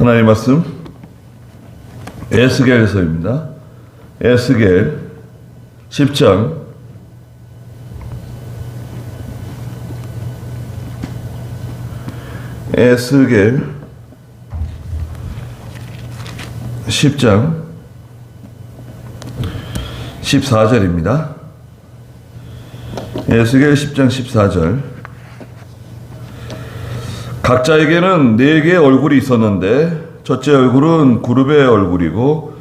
하나님 말씀 에스겔서입니다. 에스겔 10장 10장 14절입니다. 에스겔 10장 14절. 각자에게는 4개의 얼굴이 있었는데 첫째 얼굴은 그룹의 얼굴이고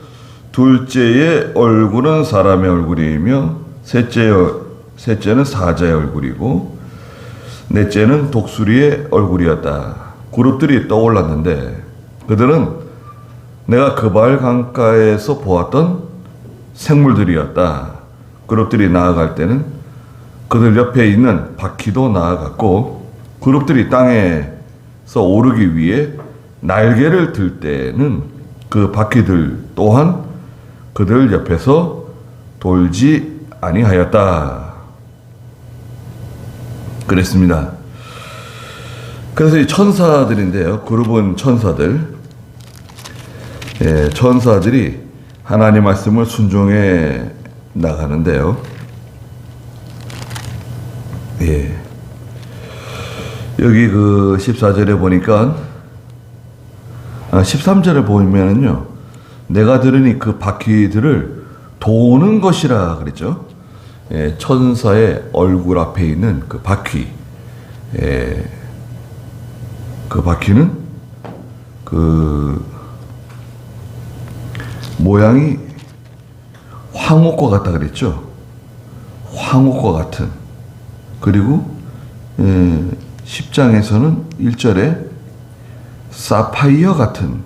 둘째의 얼굴은 사람의 얼굴이며 셋째는 사자의 얼굴이고 넷째는 독수리의 얼굴이었다. 그룹들이 떠올랐는데 그들은 내가 그발 강가에서 보았던 생물들이었다. 그룹들이 나아갈 때는 그들 옆에 있는 바퀴도 나아갔고 그룹들이 땅에서 오르기 위해 날개를 들 때는 그 바퀴들 또한 그들 옆에서 돌지 아니하였다. 그랬습니다. 그래서 이 천사들인데요. 그룹은 천사들. 천사들이 하나님 말씀을 순종해 나가는데요. 여기 그 14절에 보니까 13절에 보면은요. 내가 들으니 그 바퀴들을 도는 것이라 그랬죠. 천사의 얼굴 앞에 있는 그 바퀴. 그 바퀴는 그 모양이 황옥과 같다 그랬죠. 황옥과 같은. 그리고 10장에서는 1절에 사파이어 같은,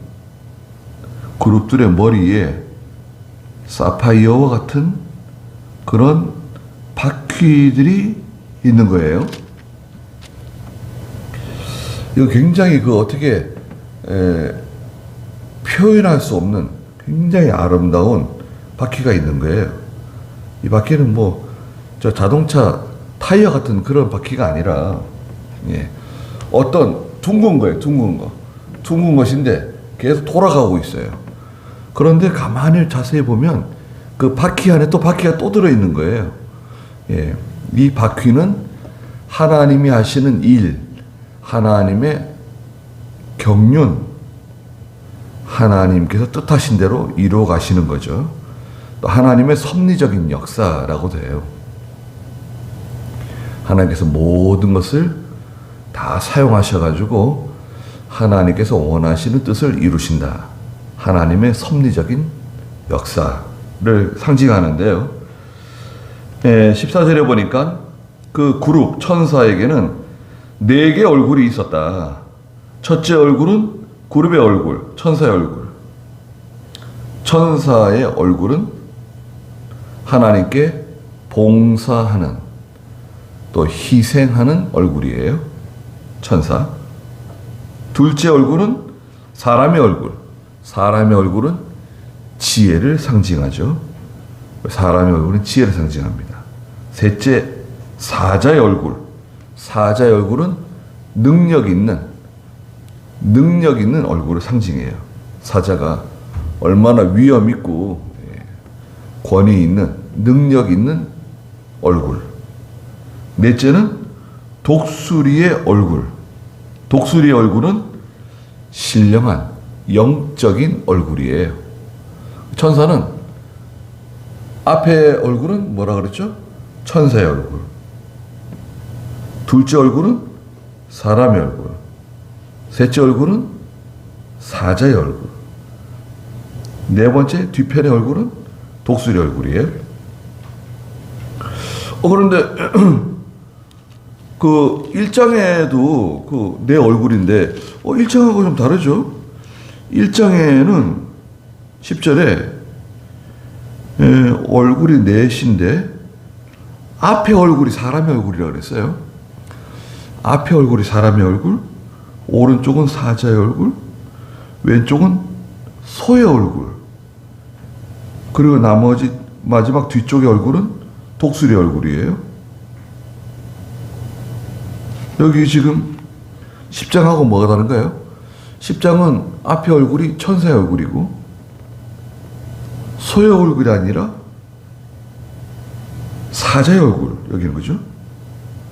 그룹들의 머리에 사파이어와 같은 그런 바퀴들이 있는 거예요. 이거 굉장히 어떻게 표현할 수 없는 굉장히 아름다운 바퀴가 있는 거예요. 이 바퀴는 저 자동차 타이어 같은 그런 바퀴가 아니라 어떤 둥근 거예요. 둥근 것인데 계속 돌아가고 있어요. 그런데 가만히 자세히 보면 그 바퀴 안에 또 바퀴가 또 들어있는 거예요. 이 바퀴는 하나님이 하시는 일, 하나님의 경륜, 하나님께서 뜻하신 대로 이루어 가시는 거죠. 또 하나님의 섭리적인 역사라고도 해요. 하나님께서 모든 것을 다 사용하셔가지고 하나님께서 원하시는 뜻을 이루신다. 하나님의 섭리적인 역사를 상징하는데요. 14절에 보니까 그 그룹 천사에게는 4개의 얼굴이 있었다. 첫째 얼굴은 그룹의 얼굴, 천사의 얼굴. 천사의 얼굴은 하나님께 봉사하는, 또 희생하는 얼굴이에요. 천사. 둘째 얼굴은 사람의 얼굴. 사람의 얼굴은 지혜를 상징하죠. 사람의 얼굴은 지혜를 상징합니다. 셋째, 사자의 얼굴. 사자의 얼굴은 능력 있는 얼굴을 상징해요. 사자가 얼마나 위엄 있고 권위 있는, 능력 있는 얼굴. 넷째는 독수리의 얼굴. 독수리의 얼굴은 신령한 영적인 얼굴이에요. 천사는 앞에 얼굴은 뭐라 그랬죠? 천사의 얼굴. 둘째 얼굴은 사람의 얼굴. 셋째 얼굴은 사자의 얼굴. 네 번째 뒤편의 얼굴은 독수리 얼굴이에요. 그런데 그 1장에도 내 얼굴인데 1장하고 좀 다르죠. 1장에는 10절에 얼굴이 넷인데 앞에 얼굴이 사람의 얼굴이라고 그랬어요. 앞에 얼굴이 사람의 얼굴, 오른쪽은 사자의 얼굴, 왼쪽은 소의 얼굴, 그리고 마지막 뒤쪽의 얼굴은 독수리 얼굴이에요. 여기 지금 10장하고 뭐가 다른가요? 십장은 앞에 얼굴이 천사의 얼굴이고 소의 얼굴이 아니라 사자의 얼굴 여기는 거죠.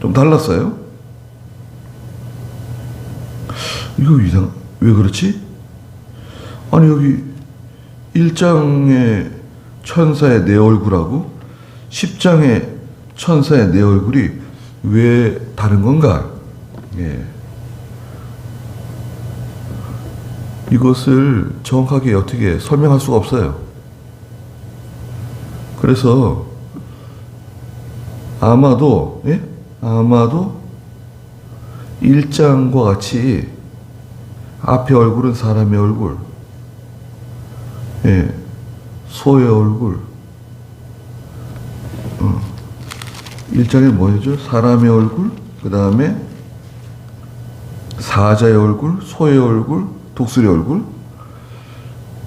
좀 달랐어요. 이거 왜 그렇지? 아니 여기 1장의 천사의 내 얼굴하고 10장의 천사의 내 얼굴이 왜 다른 건가? 예. 이것을 정확하게 어떻게 설명할 수가 없어요. 그래서 아마도 1장과 같이 앞에 얼굴은 사람의 얼굴, 예, 소의 얼굴, 1장에 뭐였죠? 사람의 얼굴, 그 다음에 사자의 얼굴, 소의 얼굴, 독수리 얼굴,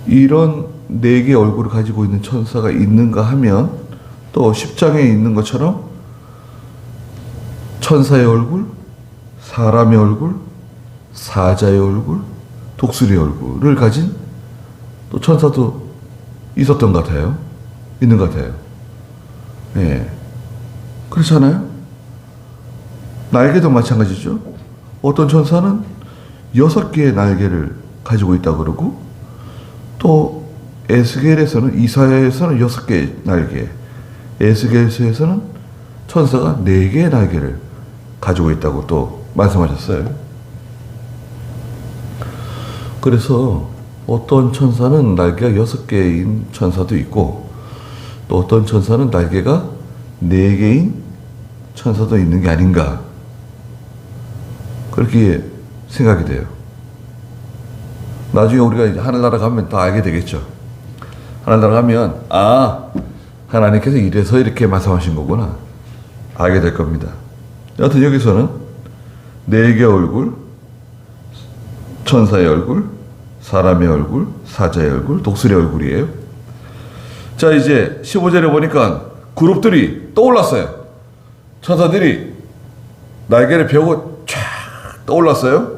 이런 4개의 얼굴을 가지고 있는 천사가 있는가 하면 또 10장에 있는 것처럼 천사의 얼굴, 사람의 얼굴, 사자의 얼굴, 독수리의 얼굴을 가진 또 천사도 있었던 것 같아요. 있는 것 같아요. 예. 그렇잖아요? 날개도 마찬가지죠. 어떤 천사는 6개의 날개를 가지고 있다고 그러고, 또 에스겔에서는, 이사야에서는 6개의 날개, 에스겔서에서는 천사가 4개의 날개를 가지고 있다고 또 말씀하셨어요. 그래서 어떤 천사는 날개가 6개인 천사도 있고, 또 어떤 천사는 날개가 4개인 천사도 있는 게 아닌가, 그렇게 생각이 돼요. 나중에 우리가 이제 하늘나라 가면 다 알게 되겠죠. 하늘나라 가면 하나님께서 이래서 이렇게 말씀하신 거구나 알게 될 겁니다. 여하튼 여기서는 4개의 얼굴, 천사의 얼굴, 사람의 얼굴, 사자의 얼굴, 독수리의 얼굴이에요. 자, 이제 15절에 보니까 그룹들이 떠올랐어요. 천사들이 날개를 펴고 쫙 떠올랐어요.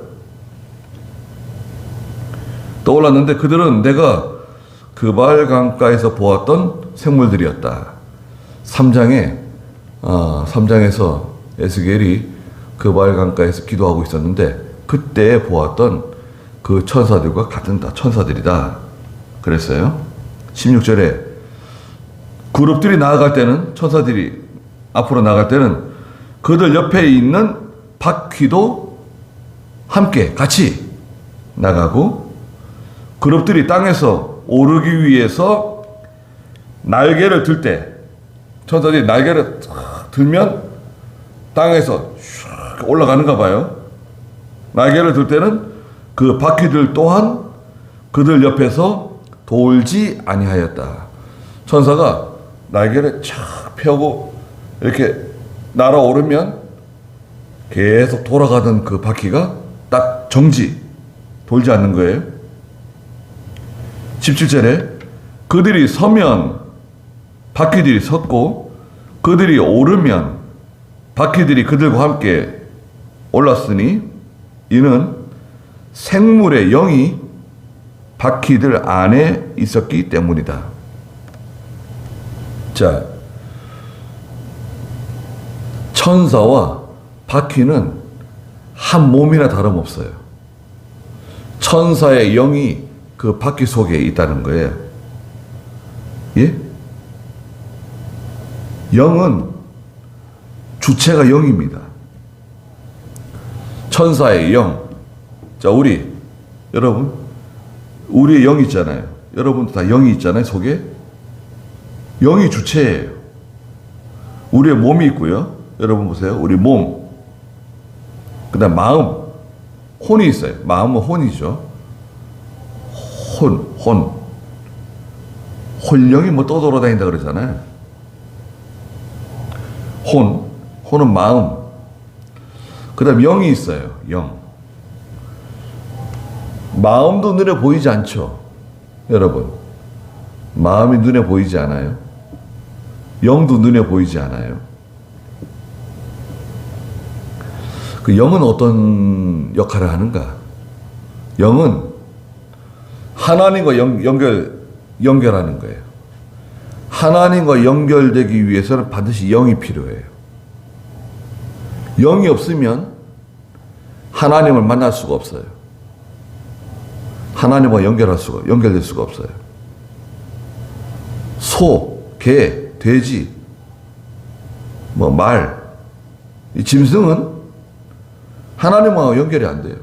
떠올랐는데 그들은 내가 그발 강가에서 보았던 생물들이었다. 3장에서 에스겔이 그발 강가에서 기도하고 있었는데 그때 보았던 그 천사들과 같은 다 천사들이다 그랬어요. 16절에 그룹들이 나아갈 때는, 천사들이 앞으로 나갈 때는 그들 옆에 있는 바퀴도 함께 같이 나가고, 그룹들이 땅에서 오르기 위해서 날개를 들 때, 천사들이 날개를 들면 땅에서 슉 올라가는가 봐요. 날개를 들 때는 그 바퀴들 또한 그들 옆에서 돌지 아니하였다. 천사가 날개를 쫙 펴고 이렇게 날아오르면 계속 돌아가던 그 바퀴가 딱 정지, 돌지 않는 거예요. 17절에 그들이 서면 바퀴들이 섰고 그들이 오르면 바퀴들이 그들과 함께 올랐으니 이는 생물의 영이 바퀴들 안에 있었기 때문이다. 자, 천사와 바퀴는 한 몸이나 다름없어요. 천사의 영이 그 바퀴 속에 있다는 거예요. 예? 영은 주체가 영입니다. 천사의 영. 자, 여러분, 우리의 영이 있잖아요. 여러분도 다 영이 있잖아요, 속에. 영이 주체예요. 우리의 몸이 있고요. 여러분 보세요. 우리 몸. 그 다음 마음. 혼이 있어요. 마음은 혼이죠. 혼령이 뭐 떠돌아다닌다 그러잖아요. 혼은 마음. 그 다음 영이 있어요. 영. 마음도 눈에 보이지 않죠. 여러분, 마음이 눈에 보이지 않아요. 영도 눈에 보이지 않아요. 그 영은 어떤 역할을 하는가? 영은 하나님과 연결하는 거예요. 하나님과 연결되기 위해서는 반드시 영이 필요해요. 영이 없으면 하나님을 만날 수가 없어요. 하나님과 연결될 수가 없어요. 소, 개, 돼지, 말, 이 짐승은 하나님하고 연결이 안 돼요.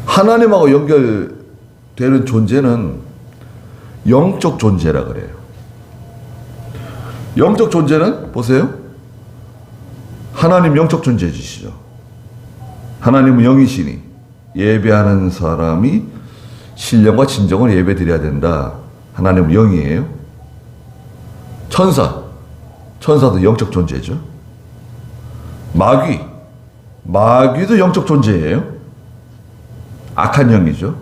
하나님하고 연결되는 존재는 영적 존재라 그래요. 영적 존재는 보세요. 하나님 영적 존재이시죠. 하나님은 영이시니 예배하는 사람이 신령과 진정으로 예배 드려야 된다. 하나님은 영이에요. 천사도 영적 존재죠. 마귀도 영적 존재예요. 악한 영이죠.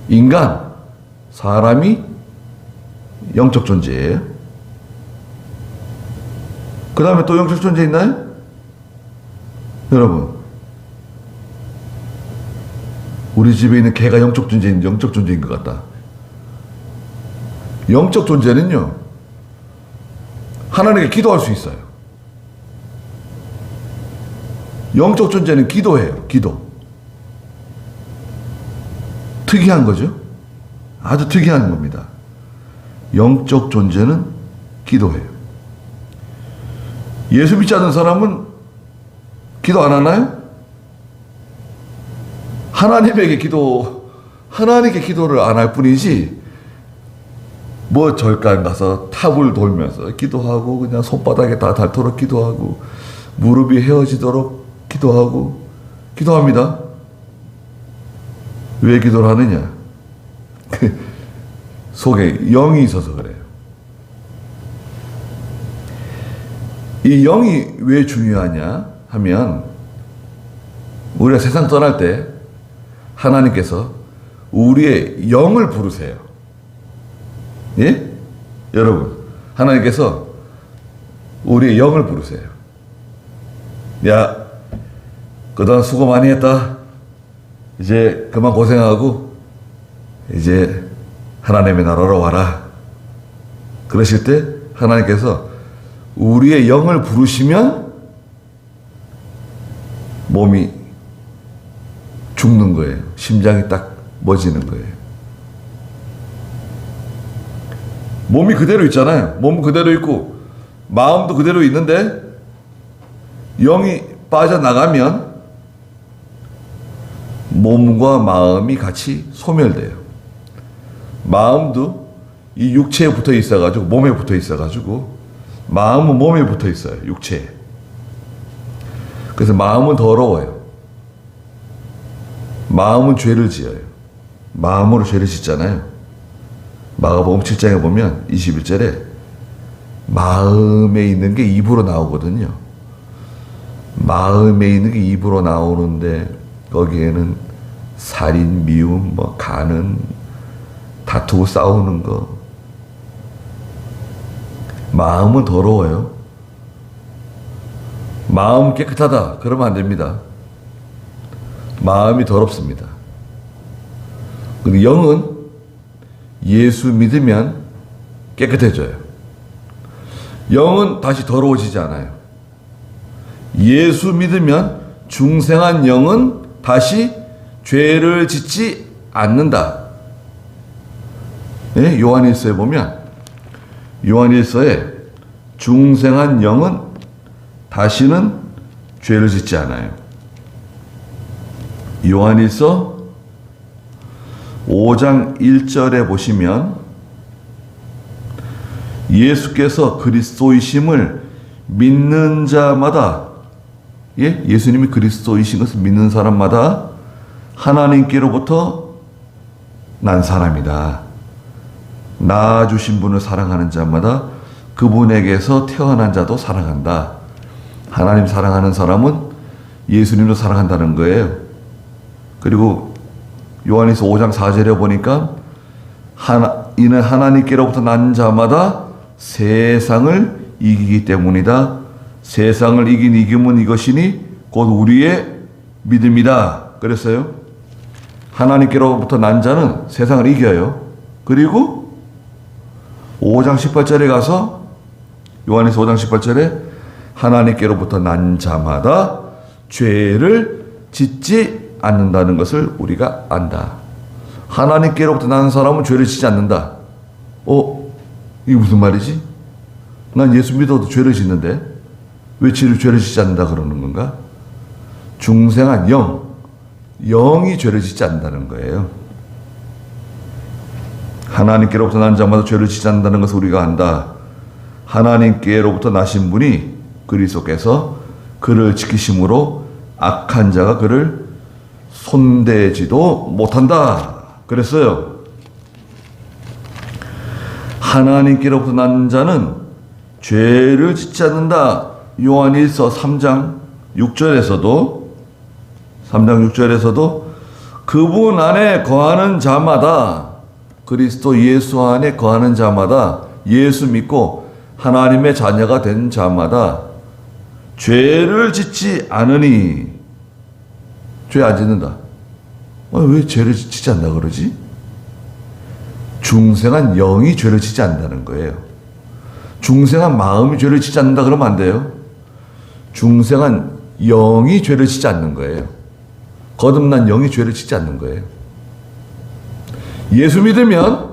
인간, 사람이 영적 존재예요. 그 다음에 또 영적 존재 있나요? 여러분, 우리 집에 있는 개가 영적 존재인 것 같다. 영적 존재는요, 하나님께 기도할 수 있어요. 영적 존재는 기도해요. 기도. 특이한 거죠. 아주 특이한 겁니다. 영적 존재는 기도해요. 예수 믿지 않는 사람은 기도 안 하나요? 하나님께 기도를 안 할 뿐이지, 뭐 절간 가서 탑을 돌면서 기도하고, 그냥 손바닥에 다 닳도록 기도하고, 무릎이 헤어지도록 기도하고, 기도합니다. 왜 기도를 하느냐? 속에 영이 있어서 그래요. 이 영이 왜 중요하냐 하면, 우리가 세상 떠날 때 하나님께서 우리의 영을 부르세요. 예? 여러분, 하나님께서 우리의 영을 부르세요. 야, 그동안 수고 많이 했다. 이제 그만 고생하고 이제 하나님의 나라로 와라. 그러실 때 하나님께서 우리의 영을 부르시면 몸이 죽는 거예요. 심장이 딱 멎어지는 거예요. 몸이 그대로 있잖아요. 몸은 그대로 있고 마음도 그대로 있는데 영이 빠져나가면 몸과 마음이 같이 소멸돼요. 마음도 이 육체에 붙어 있어가지고, 몸에 붙어 있어가지고, 마음은 몸에 붙어 있어요. 육체에. 그래서 마음은 더러워요. 마음은 죄를 지어요. 마음으로 죄를 짓잖아요. 마가복음 7장에 보면 21절에 마음에 있는 게 입으로 나오거든요. 마음에 있는 게 입으로 나오는데 거기에는 살인, 미움, 간음, 다투고 싸우는 거. 마음은 더러워요. 마음 깨끗하다 그러면 안 됩니다. 마음이 더럽습니다. 근데 영은 예수 믿으면 깨끗해져요. 영은 다시 더러워지지 않아요. 예수 믿으면 중생한 영은 다시 죄를 짓지 않는다. 네? 요한일서에 보면, 요한일서에 중생한 영은 다시는 죄를 짓지 않아요. 요한일서 5장 1절에 보시면 예수께서 그리스도이심을 믿는 자마다, 예수님이 그리스도이신 것을 믿는 사람마다 하나님께로부터 난 사람이다. 낳아주신 분을 사랑하는 자마다 그분에게서 태어난 자도 사랑한다. 하나님 사랑하는 사람은 예수님도 사랑한다는 거예요. 그리고 요한일서 5장 4절에 보니까 이는 하나님께로부터 난 자마다 세상을 이기기 때문이다. 세상을 이긴 이김은 이것이니 곧 우리의 믿음이다. 그랬어요. 하나님께로부터 난 자는 세상을 이겨요. 그리고 5장 18절에 가서 요한에서 5장 18절에 하나님께로부터 난 자마다 죄를 짓지 않는다는 것을 우리가 안다. 하나님께로부터 난 사람은 죄를 짓지 않는다. 이게 무슨 말이지? 난 예수 믿어도 죄를 짓는데 왜 죄를 짓지 않는다 그러는 건가? 중생한 영이 죄를 짓지 않는다는 거예요. 하나님께로부터 난 자마다 죄를 짓지 않는다는 것을 우리가 안다. 하나님께로부터 나신 분이 그리스도께서 그를 지키심으로 악한 자가 그를 손대지도 못한다. 그랬어요. 하나님께로부터 난 자는 죄를 짓지 않는다. 요한일서 3장 6절에서도 그분 안에 거하는 자마다, 그리스도 예수 안에 거하는 자마다, 예수 믿고 하나님의 자녀가 된 자마다 죄를 짓지 않으니. 죄 안 짓는다. 왜 죄를 짓지 않나 그러지? 중생한 영이 죄를 짓지 않는다는 거예요. 중생한 마음이 죄를 짓지 않는다 그러면 안 돼요. 중생한 영이 죄를 짓지 않는 거예요. 거듭난 영이 죄를 짓지 않는 거예요. 예수 믿으면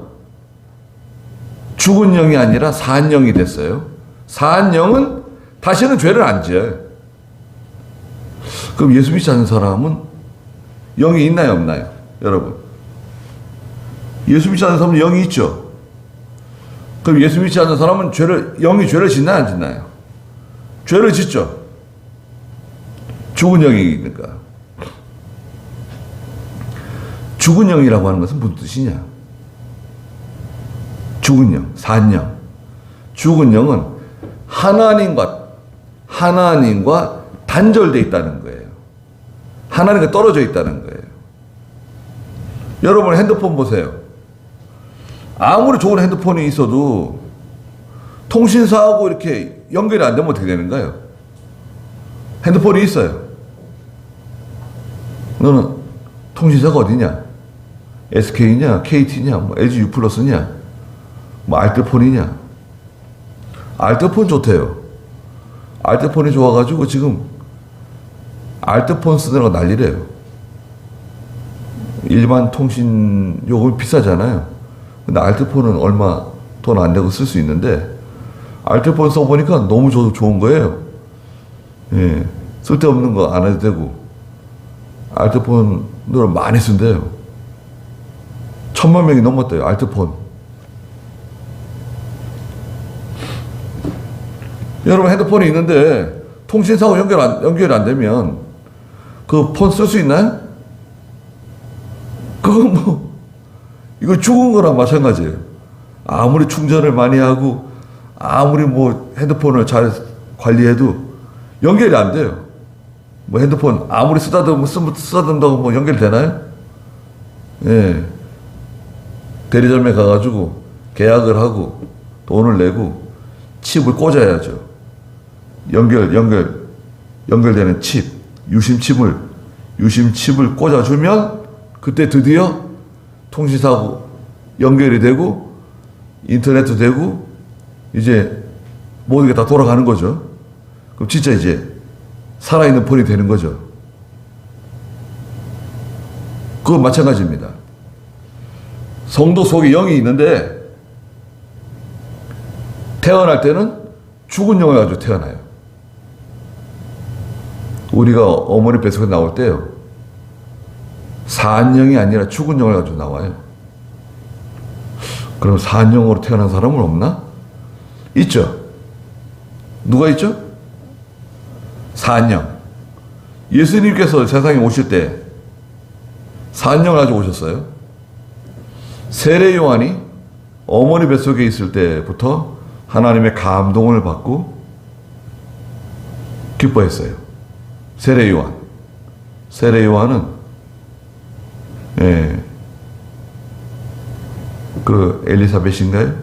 죽은 영이 아니라 산 영이 됐어요. 산 영은 다시는 죄를 안 지어요. 그럼 예수 믿지 않는 사람은 영이 있나요, 없나요? 여러분. 예수 믿지 않는 사람은 영이 있죠. 그럼 예수 믿지 않는 사람은 영이 죄를 짓나요, 안 짓나요? 죄를 짓죠. 죽은 영이니까. 죽은 영이라고 하는 것은 무슨 뜻이냐? 죽은 영, 산 영. 죽은 영은 하나님과 단절되어 있다는 거예요. 하나님과 떨어져 있다는 거예요. 여러분 핸드폰 보세요. 아무리 좋은 핸드폰이 있어도 통신사하고 이렇게 연결이 안 되면 어떻게 되는가요? 핸드폰이 있어요. 너는 통신사가 어디냐? SK냐? KT냐? LG U+냐? 알뜰폰이냐? 알뜰폰 좋대요. 알뜰폰이 좋아가지고 지금 알뜰폰 쓰느라고 난리래요. 일반 통신 요금이 비싸잖아요. 근데 알뜰폰은 얼마 돈 안 내고 쓸 수 있는데 알뜰폰 써보니까 너무 좋은 거예요. 예, 쓸데없는 거 안 해도 되고 알뜰폰으로 많이 쓴대요. 1,000만 명이 넘었대요. 알뜰폰. 여러분 핸드폰이 있는데 통신사하고 연결이 안 되면 그 폰 쓸 수 있나요? 그거 이거 죽은 거랑 마찬가지예요. 아무리 충전을 많이 하고 아무리 핸드폰을 잘 관리해도 연결이 안 돼요. 핸드폰 아무리 쓰다듬다고 연결되나요? 예. 대리점에 가가지고 계약을 하고 돈을 내고 칩을 꽂아야죠. 연결되는 칩, 유심칩을 꽂아주면 그때 드디어 통신사하고 연결이 되고 인터넷도 되고 이제 모든 게 다 돌아가는 거죠. 그럼 진짜 이제 살아있는 폰이 되는 거죠. 그건 마찬가지입니다. 성도 속에 영이 있는데 태어날 때는 죽은 영을 가지고 태어나요. 우리가 어머니 뱃속에 나올 때요. 산 영이 아니라 죽은 영을 가지고 나와요. 그럼 산 영으로 태어난 사람은 없나? 있죠. 누가 있죠? 산 영. 예수님께서 세상에 오실 때 산 영을 가지고 오셨어요. 세례 요한이 어머니 뱃속에 있을 때부터 하나님의 감동을 받고 기뻐했어요. 세례 요한은 그 엘리사벳인가요?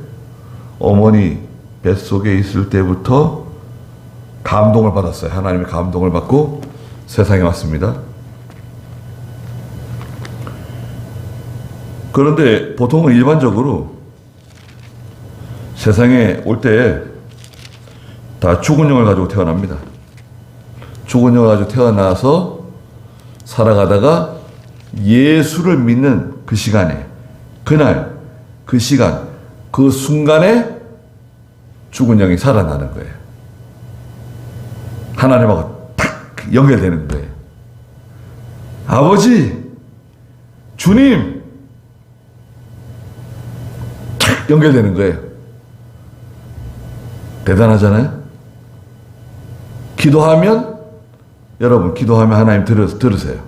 어머니 뱃속에 있을 때부터 감동을 받았어요. 하나님의 감동을 받고 세상에 왔습니다. 그런데 보통은 일반적으로 세상에 올 때 다 죽은 영을 가지고 태어납니다. 죽은 영을 가지고 태어나서 살아가다가 예수를 믿는 그 시간에, 그날, 그 시간, 그 순간에 죽은 영이 살아나는 거예요. 하나님하고 탁 연결되는 거예요. 아버지, 주님, 탁 연결되는 거예요. 대단하잖아요? 기도하면, 여러분, 기도하면 하나님 들으세요.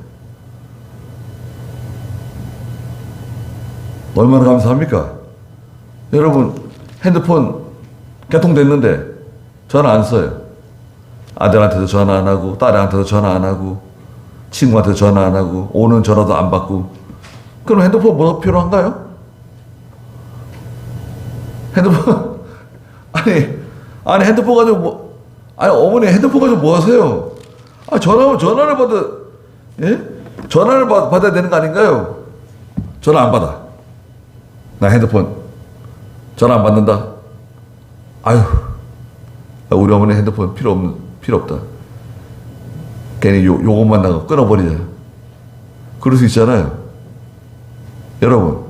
얼마나 감사합니까? 여러분, 핸드폰 개통됐는데 전화 안 써요. 아들한테도 전화 안 하고, 딸한테도 전화 안 하고, 친구한테도 전화 안 하고, 오는 전화도 안 받고. 그럼 핸드폰 뭐 필요한가요? 핸드폰, 아니, 핸드폰 가지고 뭐, 어머니 핸드폰 가지고 뭐 하세요? 전화를 예? 전화를 받아야 되는 거 아닌가요? 전화 안 받아. 나 핸드폰 전화 안 받는다. 아유, 우리 어머니 핸드폰 필요 없다. 괜히 요것만 나가 끊어버리자. 그럴 수 있잖아요. 여러분,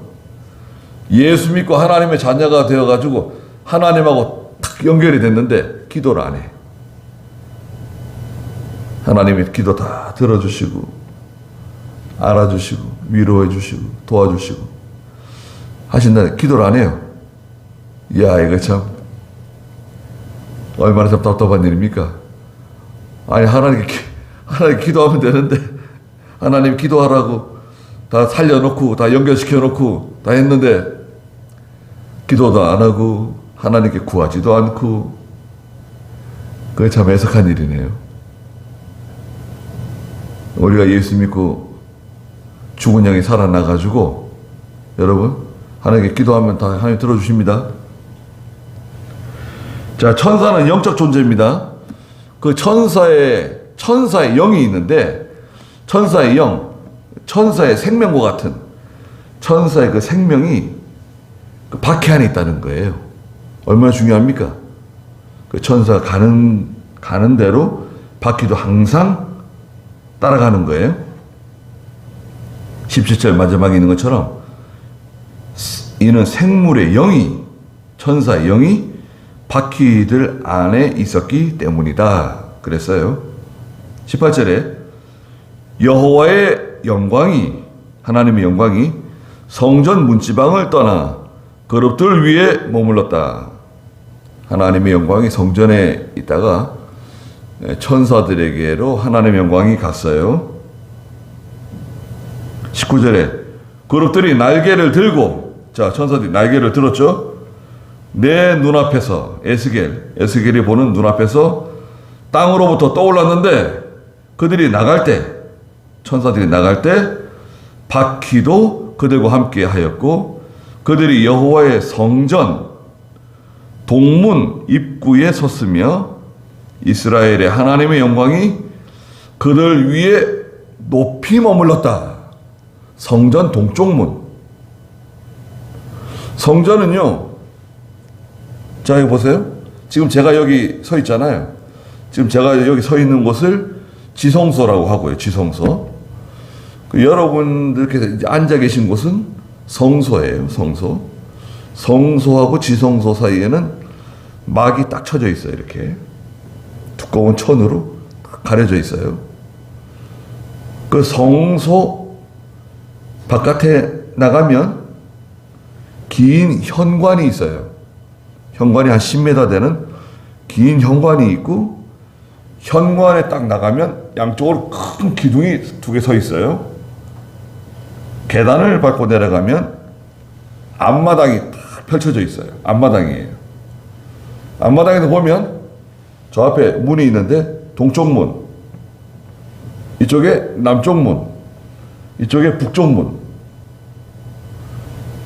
예수 믿고 하나님의 자녀가 되어가지고 하나님하고 탁 연결이 됐는데 기도를 안 해. 하나님이 기도 다 들어주시고 알아주시고 위로해 주시고 도와주시고 하신다는데 기도를 안 해요. 이야, 이거 참 얼마나 참 답답한 일입니까? 아니, 하나님 기도하면 되는데 하나님 기도하라고 다 살려놓고 다 연결시켜놓고 다 했는데 기도도 안 하고 하나님께 구하지도 않고. 그게 참 애석한 일이네요. 우리가 예수 믿고 죽은 영이 살아나가지고 여러분 하나님께 기도하면 다 하나님 들어주십니다. 자, 천사는 영적 존재입니다. 그 천사의 영이 있는데 천사의 영, 천사의 생명과 같은 천사의 그 생명이 그 바퀴 안에 있다는 거예요. 얼마나 중요합니까? 그 천사가 가는 대로 바퀴도 항상 따라가는 거예요. 17절 마지막에 있는 것처럼 이는 생물의 영이, 천사의 영이 바퀴들 안에 있었기 때문이다 그랬어요. 18절에 여호와의 영광이, 하나님의 영광이 성전 문지방을 떠나 그룹들 위에 머물렀다. 하나님의 영광이 성전에 있다가 천사들에게로 하나님의 영광이 갔어요. 19절에 그룹들이 날개를 들고, 자, 천사들이 날개를 들었죠. 내 눈앞에서 에스겔이 보는 눈앞에서 땅으로부터 떠올랐는데 그들이 나갈 때, 천사들이 나갈 때 바퀴도 그들과 함께 하였고 그들이 여호와의 성전 동문 입구에 섰으며 이스라엘의 하나님의 영광이 그들 위에 높이 머물렀다. 성전 동쪽문. 성전은요, 자, 여기 보세요. 지금 제가 여기 서 있잖아요. 지금 제가 여기 서 있는 곳을 지성소라고 하고요. 지성소. 여러분들께서 이제 앉아 계신 곳은 성소예요. 성소. 성소하고 지성소 사이에는 막이 딱 쳐져 있어요. 이렇게 두꺼운 천으로 가려져 있어요. 그 성소 바깥에 나가면 긴 현관이 있어요. 현관이 한 10m 되는 긴 현관이 있고, 현관에 딱 나가면 양쪽으로 큰 기둥이 두 개 서 있어요. 계단을 밟고 내려가면 앞마당이 딱 펼쳐져 있어요. 앞마당이에요. 앞마당에서 보면 저 앞에 문이 있는데 동쪽 문, 이쪽에 남쪽 문, 이쪽에 북쪽 문.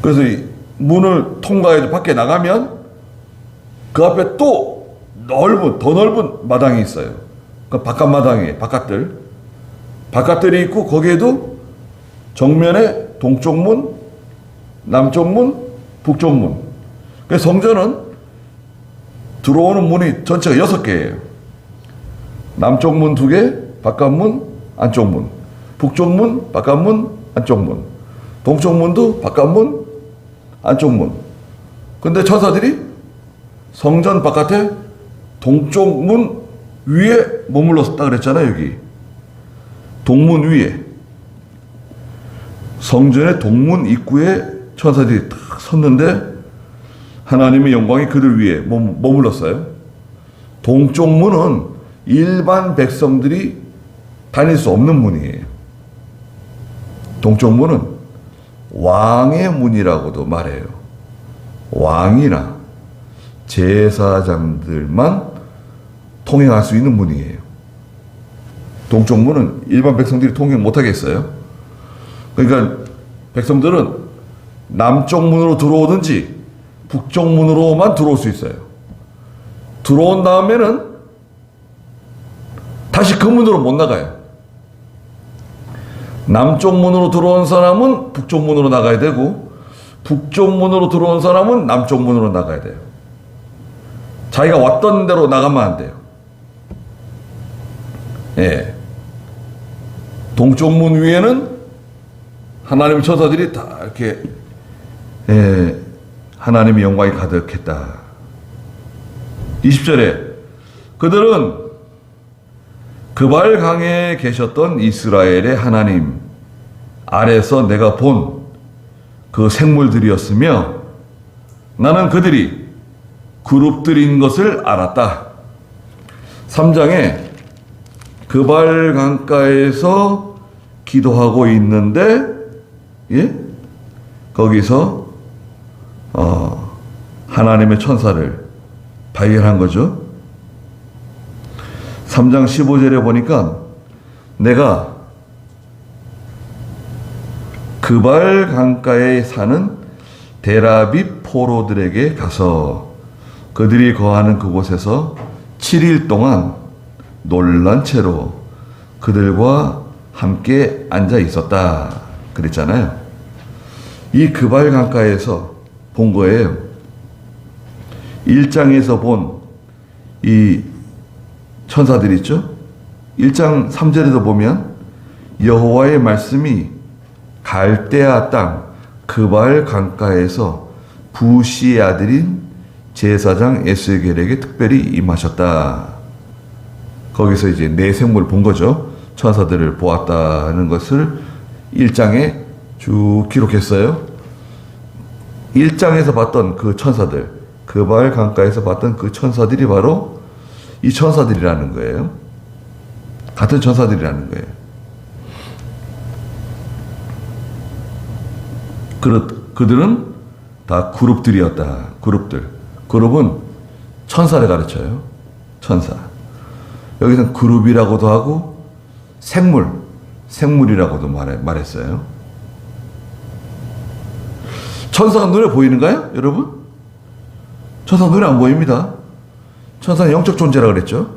그래서 이 문을 통과해서 밖에 나가면 그 앞에 또 더 넓은 마당이 있어요. 그 바깥 마당이에요. 바깥들이 있고 거기에도 정면에 동쪽 문, 남쪽 문, 북쪽 문. 그래서 성전은 들어오는 문이 전체가 6개예요. 남쪽 문 2개, 바깥 문, 안쪽 문. 북쪽 문, 바깥 문, 안쪽 문. 동쪽 문도 바깥 문, 안쪽 문. 근데 천사들이 성전 바깥에 동쪽 문 위에 머물렀다 그랬잖아요, 여기. 동문 위에. 성전의 동문 입구에 천사들이 딱 섰는데 하나님의 영광이 그들 위에 머물렀어요. 동쪽 문은 일반 백성들이 다닐 수 없는 문이에요. 동쪽 문은 왕의 문이라고도 말해요. 왕이나 제사장들만 통행할 수 있는 문이에요. 동쪽 문은 일반 백성들이 통행 못하겠어요. 그러니까 백성들은 남쪽 문으로 들어오든지 북쪽 문으로만 들어올 수 있어요. 들어온 다음에는 다시 그 문으로 못 나가요. 남쪽 문으로 들어온 사람은 북쪽 문으로 나가야 되고 북쪽 문으로 들어온 사람은 남쪽 문으로 나가야 돼요. 자기가 왔던 대로 나가면 안 돼요. 예. 동쪽 문 위에는 하나님의 천사들이 다 이렇게 하나님의 영광이 가득했다. 20절에 그들은 그발강에 계셨던 이스라엘의 하나님 아래서 내가 본 그 생물들이었으며 나는 그들이 그룹들인 것을 알았다. 3장에 그발강가에서 기도하고 있는데 거기서 하나님의 천사를 발견한 거죠. 3장 15절에 보니까 내가 그발 강가에 사는 데라비 포로들에게 가서 그들이 거하는 그곳에서 7일 동안 놀란 채로 그들과 함께 앉아 있었다 그랬잖아요. 이 그발 강가에서 본 거예요. 1장에서 본 이 천사들 있죠? 1장 3절에도 보면 여호와의 말씀이 갈대아 땅 그발 강가에서 부시의 아들인 제사장 에스겔에게 특별히 임하셨다. 거기서 이제 네 생물을 본 거죠. 천사들을 보았다는 것을 1장에 쭉 기록했어요. 1장에서 봤던 그 천사들, 그발 강가에서 봤던 그 천사들이 바로 이 천사들이라는 거예요. 같은 천사들이라는 거예요. 그들은 다 그룹들이었다. 그룹들. 그룹은 천사를 가르쳐요. 천사. 여기서는 그룹이라고도 하고 생물이라고도 말했어요. 천사가 눈에 보이는가요, 여러분? 천사가 눈에 안 보입니다. 천사는 영적 존재라 그랬죠.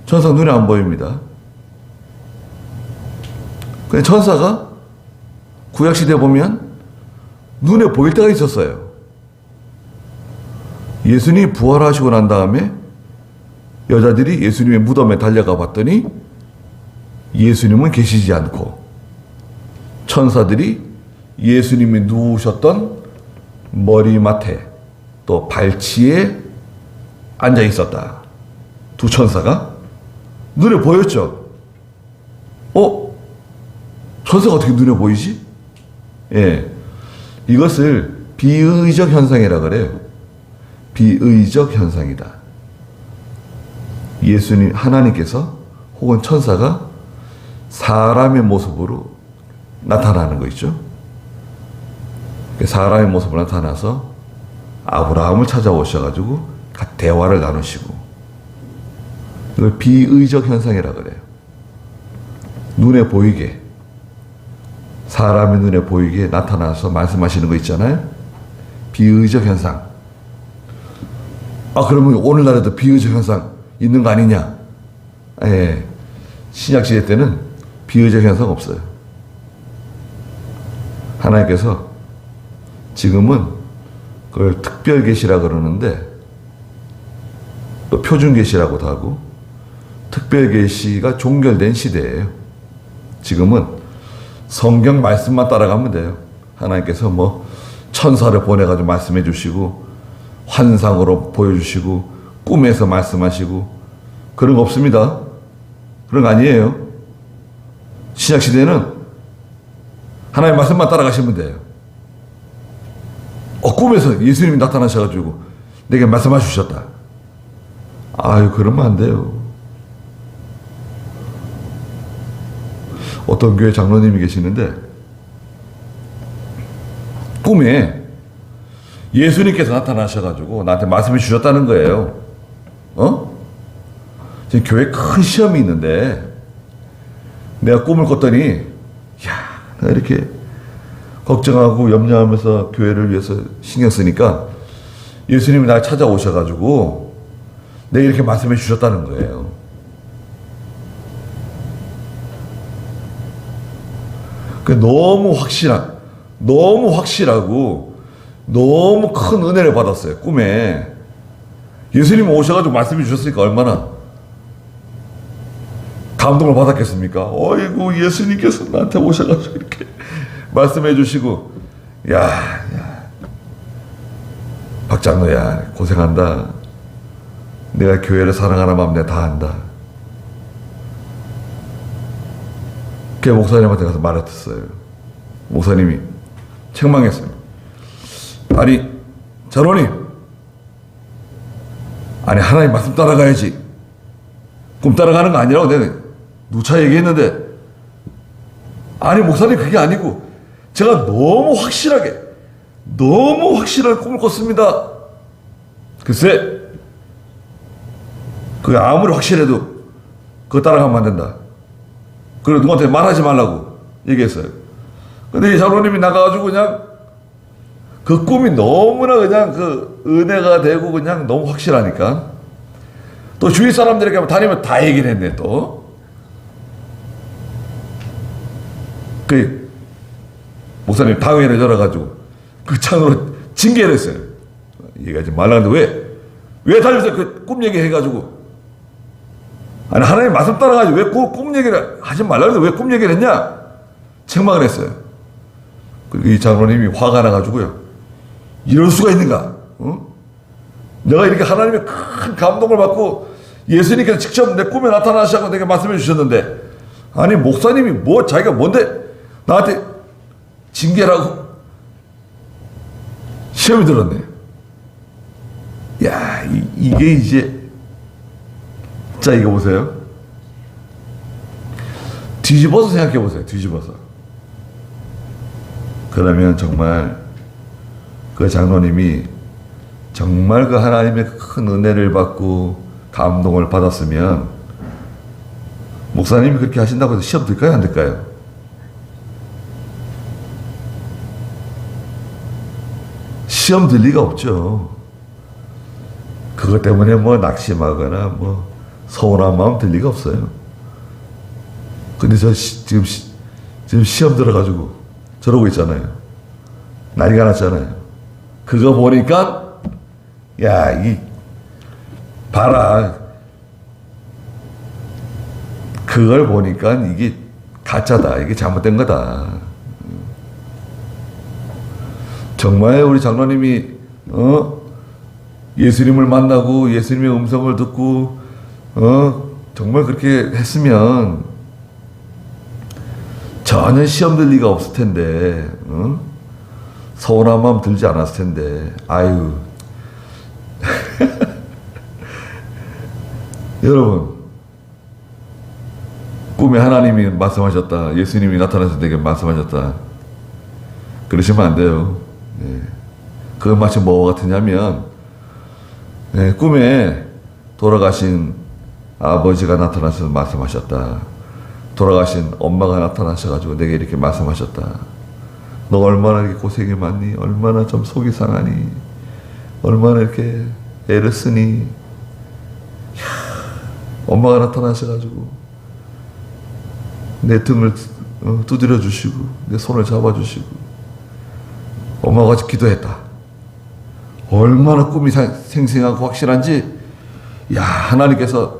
천사가 눈에 안 보입니다. 근데 천사가 구약시대에 보면 눈에 보일 때가 있었어요. 예수님이 부활하시고 난 다음에 여자들이 예수님의 무덤에 달려가 봤더니 예수님은 계시지 않고 천사들이 예수님이 누우셨던 머리맡에 또 발치에 앉아 있었다. 두 천사가 눈에 보였죠. 천사가 어떻게 눈에 보이지? 예, 이것을 비의적 현상이라 그래요. 비의적 현상이다. 예수님, 하나님께서 혹은 천사가 사람의 모습으로 나타나는 거 있죠. 사람의 모습으로 나타나서 아브라함을 찾아오셔가지고 대화를 나누시고, 이걸 비의적 현상이라 그래요. 눈에 보이게, 사람의 눈에 보이게 나타나서 말씀하시는 거 있잖아요. 비의적 현상. 그러면 오늘날에도 비의적 현상 있는 거 아니냐? 예. 신약시대 때는 비의적 현상 없어요. 하나님께서 지금은 그걸 특별 계시라 그러는데 또 표준 계시라고도 하고 특별 계시가 종결된 시대예요. 지금은 성경 말씀만 따라가면 돼요. 하나님께서 뭐 천사를 보내가지고 말씀해 주시고 환상으로 보여주시고 꿈에서 말씀하시고 그런 거 없습니다. 그런 거 아니에요. 신약 시대는 하나님 말씀만 따라가시면 돼요. 꿈에서 예수님이 나타나셔가지고 내게 말씀해 주셨다. 아유, 그러면 안 돼요. 어떤 교회 장로님이 계시는데 꿈에 예수님께서 나타나셔가지고 나한테 말씀해 주셨다는 거예요. 지금 교회 큰 시험이 있는데 내가 꿈을 꿨더니 내가 이렇게 걱정하고 염려하면서 교회를 위해서 신경 쓰니까 예수님이 날 찾아오셔가지고 내가 이렇게 말씀해 주셨다는 거예요. 너무 확실하고 너무 큰 은혜를 받았어요. 꿈에 예수님 오셔가지고 말씀해 주셨으니까 얼마나 감동을 받았겠습니까? 어이구, 예수님께서 나한테 오셔가지고 이렇게 말씀해 주시고, 야, 박장로야, 고생한다. 내가 교회를 사랑하는 마음 내가 다 안다. 그 목사님한테 가서 말했어요. 목사님이 책망했어요. 아니, 장로님, 아니 하나님 말씀 따라가야지. 꿈 따라가는 거 아니라고 내가 누차 얘기했는데, 아니 목사님 그게 아니고 제가 너무 확실한 꿈을 꿨습니다. 글쎄, 그게 아무리 확실해도 그거 따라가면 안 된다. 그리고 누구한테 말하지 말라고 얘기했어요. 근데 이 장로님이 나가가지고 그냥 그 꿈이 너무나 그냥 그 은혜가 되고 그냥 너무 확실하니까 또 주위 사람들에게 다니면 다 얘기를 했네. 또 그 목사님 당회를 열어가지고 그 창으로 징계를 했어요. 얘기하지 말라는데 왜 다니면서 그 꿈 얘기해가지고, 아니 하나님 말씀 따라가지고 왜 꿈 얘기를 하지 말라는데 왜 꿈 얘기를 했냐 책망을 했어요. 그리고 이 장로님이 화가 나가지고요, 이럴 수가 있는가? 내가 이렇게 하나님의 큰 감동을 받고 예수님께서 직접 내 꿈에 나타나셔서 내게 말씀해 주셨는데, 아니 목사님이 뭐 자기가 뭔데 나한테 징계라고. 시험이 들었네. 야, 이게 이제, 자 이거 보세요. 뒤집어서 생각해 보세요. 뒤집어서. 그러면 정말 그 장로님이 정말 그 하나님의 큰 은혜를 받고 감동을 받았으면 목사님이 그렇게 하신다고 해서 시험 들까요? 안 들까요? 시험 들 리가 없죠. 그것 때문에 뭐 낙심하거나 뭐 서운한 마음 들 리가 없어요. 근데 저 지금 시험 들어가지고 저러고 있잖아요. 난리가 났잖아요. 그거 보니까 야, 봐라. 그걸 보니까 이게 가짜다. 이게 잘못된 거다. 정말 우리 장로님이 예수님을 만나고 예수님의 음성을 듣고 정말 그렇게 했으면 전혀 시험 들 리가 없을 텐데, 서운한 마음 들지 않았을 텐데. 아유. 여러분, 꿈에 하나님이 말씀하셨다, 예수님이 나타나서 내게 말씀하셨다, 그러시면 안 돼요. 그건 마치 뭐와 같으냐면, 꿈에 돌아가신 아버지가 나타나서 말씀하셨다, 돌아가신 엄마가 나타나셔가지고 내게 이렇게 말씀하셨다. 너 얼마나 이렇게 고생이 많니? 얼마나 좀 속이 상하니? 얼마나 이렇게 애를 쓰니? 엄마가 나타나셔가지고 내 등을 두드려 주시고 내 손을 잡아 주시고 엄마가 같이 기도했다. 얼마나 꿈이 생생하고 확실한지, 야, 하나님께서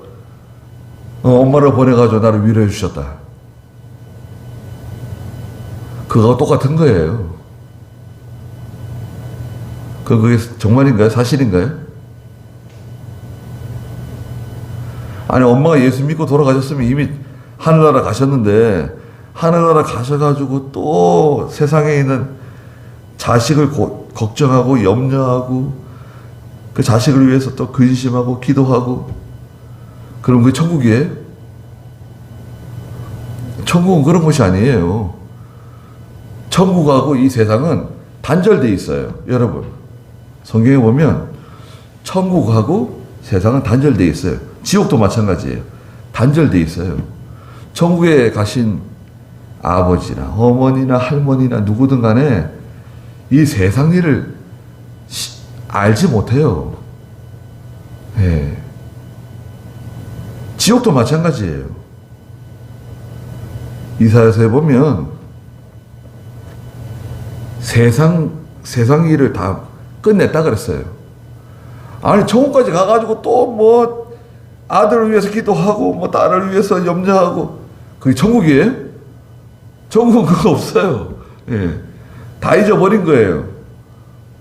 엄마를 보내가지고 나를 위로해 주셨다. 그거하고 똑같은 거예요. 그게 정말인가요? 사실인가요? 아니, 엄마가 예수 믿고 돌아가셨으면 이미 하늘나라 가셨는데, 하늘나라 가셔가지고 또 세상에 있는 자식을 걱정하고 염려하고 그 자식을 위해서 또 근심하고 기도하고, 그럼 그게 천국이에요? 천국은 그런 곳이 아니에요. 천국하고 이 세상은 단절되어 있어요. 여러분, 성경에 보면 천국하고 세상은 단절되어 있어요. 지옥도 마찬가지예요. 단절되어 있어요. 천국에 가신 아버지나 어머니나 할머니나 누구든 간에 이 세상 일을 알지 못해요. 예. 지옥도 마찬가지예요. 이사야서에 보면 세상 일을 다 끝냈다 그랬어요. 아니, 천국까지 가가지고 또 뭐 아들을 위해서 기도하고 뭐 딸을 위해서 염려하고, 그게 천국이에요? 천국은 그거 없어요. 예. 다 잊어버린 거예요.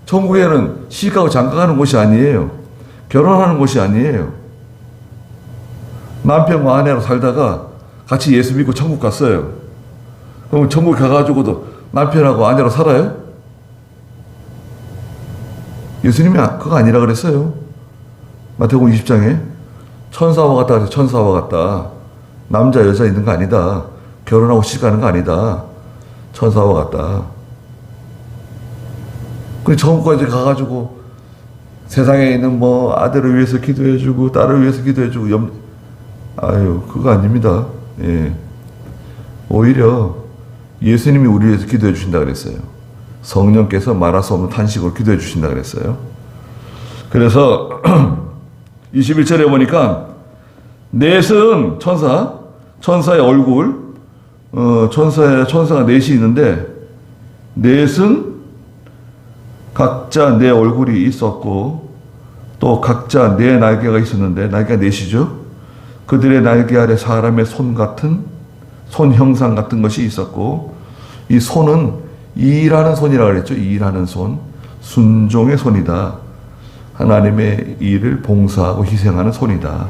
천국에는 시집가고 장가가는 곳이 아니에요. 결혼하는 곳이 아니에요. 남편과 아내로 살다가 같이 예수 믿고 천국 갔어요. 그럼 천국 가가지고도 남편하고 아내로 살아요? 예수님이 그거 아니라 그랬어요. 마태복음 20장에 천사와 같다 그래서 천사와 같다. 남자 여자 있는 거 아니다. 결혼하고 시집가는 거 아니다. 천사와 같다. 근데 천국까지 가가지고 세상에 있는 뭐 아들을 위해서 기도해주고 딸을 위해서 기도해주고 아유, 그거 아닙니다. 예. 오히려 예수님이 우리 위해서 기도해 주신다 그랬어요. 성령께서 말할 수 없는 탄식으로 기도해 주신다 그랬어요. 그래서 21절에 보니까 넷은 천사의 얼굴, 천사가 넷이 있는데, 넷은 각자 네 얼굴이 있었고 또 각자 네 날개가 있었는데, 날개가 넷이죠. 그들의 날개 아래 사람의 손 같은, 손 형상 같은 것이 있었고, 이 손은 일하는 손이라고 그랬죠. 일하는 손, 순종의 손이다. 하나님의 일을 봉사하고 희생하는 손이다.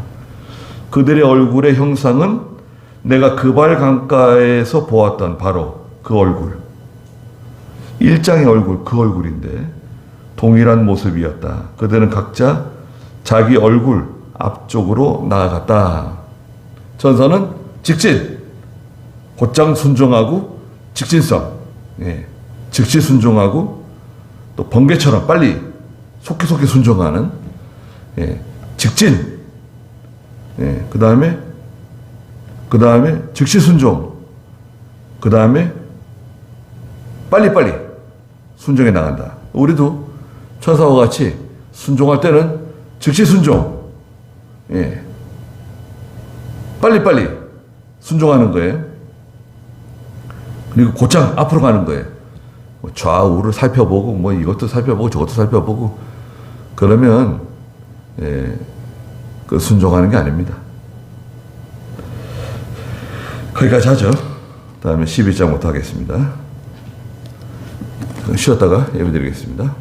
그들의 얼굴의 형상은 내가 그발 강가에서 보았던 바로 그 얼굴, 일장의 얼굴, 그 얼굴인데 동일한 모습이었다. 그들은 각자 자기 얼굴 앞쪽으로 나아갔다. 천사는 직진, 곧장 순종하고 직진성, 예, 즉시 순종하고 또 번개처럼 빨리 속히 순종하는, 예, 직진, 예, 그 다음에 즉시 순종, 그 다음에 빨리빨리 순종해 나간다. 우리도 천사와 같이 순종할 때는 즉시 순종, 예, 빨리빨리 순종하는 거예요. 그리고 곧장 앞으로 가는 거예요. 좌우를 살펴보고 뭐 이것도 살펴보고 저것도 살펴보고 그러면, 예, 그 순종하는 게 아닙니다. 거기까지 하죠. 다음에 12장부터 하겠습니다. 쉬었다가 예배 드리겠습니다.